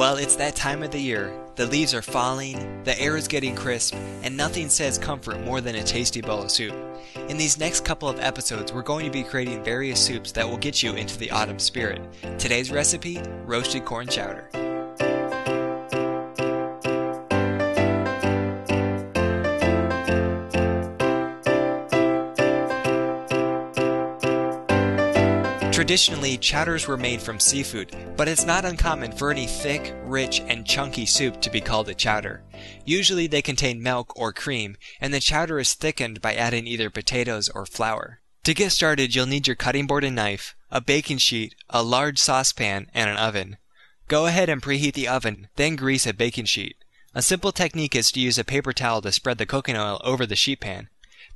Well, it's that time of the year. The leaves are falling, the air is getting crisp, and nothing says comfort more than a tasty bowl of soup. In these next couple of episodes, we're going to be creating various soups that will get you into the autumn spirit. Today's recipe, roasted corn chowder. Traditionally, chowders were made from seafood, but it's not uncommon for any thick, rich, and chunky soup to be called a chowder. Usually they contain milk or cream, and the chowder is thickened by adding either potatoes or flour. To get started, you'll need your cutting board and knife, a baking sheet, a large saucepan, and an oven. Go ahead and preheat the oven, then grease a baking sheet. A simple technique is to use a paper towel to spread the cooking oil over the sheet pan.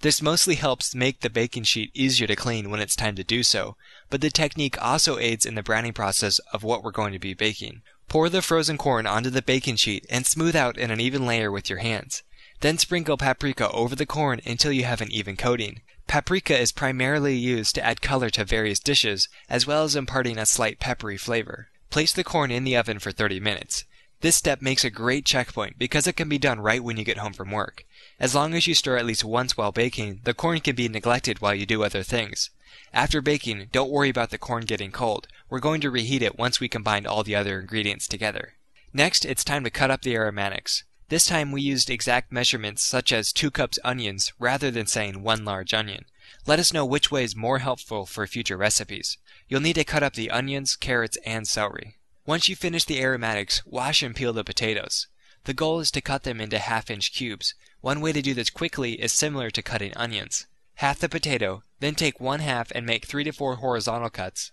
This mostly helps make the baking sheet easier to clean when it's time to do so, but the technique also aids in the browning process of what we're going to be baking. Pour the frozen corn onto the baking sheet and smooth out in an even layer with your hands. Then sprinkle paprika over the corn until you have an even coating. Paprika is primarily used to add color to various dishes, as well as imparting a slight peppery flavor. Place the corn in the oven for 30 minutes. This step makes a great checkpoint because it can be done right when you get home from work. As long as you stir at least once while baking, the corn can be neglected while you do other things. After baking, don't worry about the corn getting cold. We're going to reheat it once we combine all the other ingredients together. Next, it's time to cut up the aromatics. This time we used exact measurements such as 2 cups onions rather than saying 1 large onion. Let us know which way is more helpful for future recipes. You'll need to cut up the onions, carrots, and celery. Once you finish the aromatics, wash and peel the potatoes. The goal is to cut them into half-inch cubes. One way to do this quickly is similar to cutting onions. Half the potato, then take 1/2 and make 3 to 4 horizontal cuts,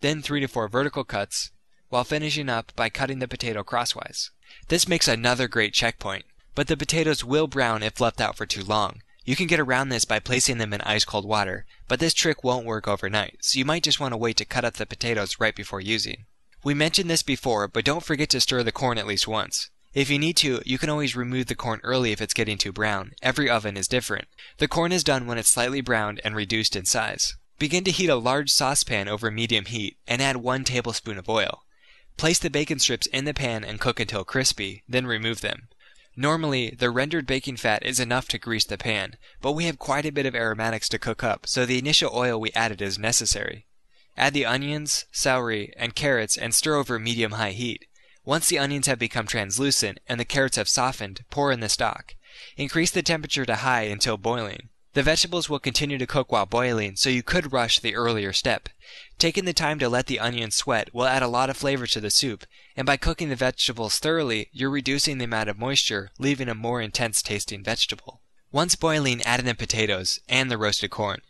then 3 to 4 vertical cuts, while finishing up by cutting the potato crosswise. This makes another great checkpoint, but the potatoes will brown if left out for too long. You can get around this by placing them in ice-cold water, but this trick won't work overnight, so you might just want to wait to cut up the potatoes right before using. We mentioned this before, but don't forget to stir the corn at least once. If you need to, you can always remove the corn early if it's getting too brown. Every oven is different. The corn is done when it's slightly browned and reduced in size. Begin to heat a large saucepan over medium heat and add 1 tablespoon of oil. Place the bacon strips in the pan and cook until crispy, then remove them. Normally, the rendered baking fat is enough to grease the pan, but we have quite a bit of aromatics to cook up, so the initial oil we added is necessary. Add the onions, celery, and carrots and stir over medium-high heat. Once the onions have become translucent and the carrots have softened, pour in the stock. Increase the temperature to high until boiling. The vegetables will continue to cook while boiling, so you could rush the earlier step. Taking the time to let the onions sweat will add a lot of flavor to the soup, and by cooking the vegetables thoroughly, you're reducing the amount of moisture, leaving a more intense tasting vegetable. Once boiling, add in the potatoes and the roasted corn.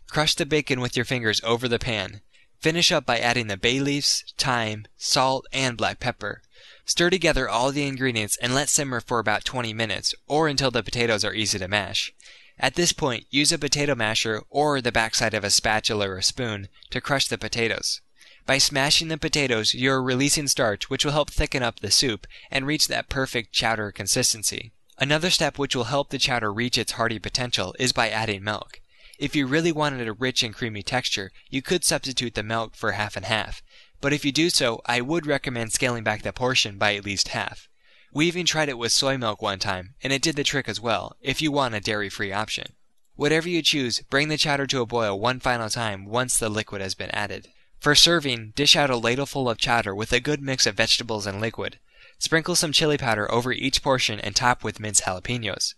Crush the bacon with your fingers over the pan. Finish up by adding the bay leaves, thyme, salt, and black pepper. Stir together all the ingredients and let simmer for about 20 minutes, or until the potatoes are easy to mash. At this point, use a potato masher or the backside of a spatula or spoon to crush the potatoes. By smashing the potatoes, you're releasing starch, which will help thicken up the soup and reach that perfect chowder consistency. Another step which will help the chowder reach its hearty potential is by adding milk. If you really wanted a rich and creamy texture, you could substitute the milk for half and half. But if you do so, I would recommend scaling back the portion by at least half. We even tried it with soy milk one time, and it did the trick as well, if you want a dairy-free option. Whatever you choose, bring the chowder to a boil one final time once the liquid has been added. For serving, dish out a ladleful of chowder with a good mix of vegetables and liquid. Sprinkle some chili powder over each portion and top with minced jalapenos.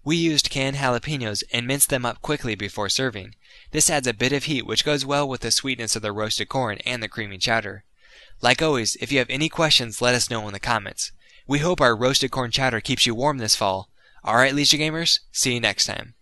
We used canned jalapenos and minced them up quickly before serving. This adds a bit of heat which goes well with the sweetness of the roasted corn and the creamy chowder. Like always, if you have any questions, let us know in the comments. We hope our roasted corn chowder keeps you warm this fall. Alright, Leisure Gamers, see you next time.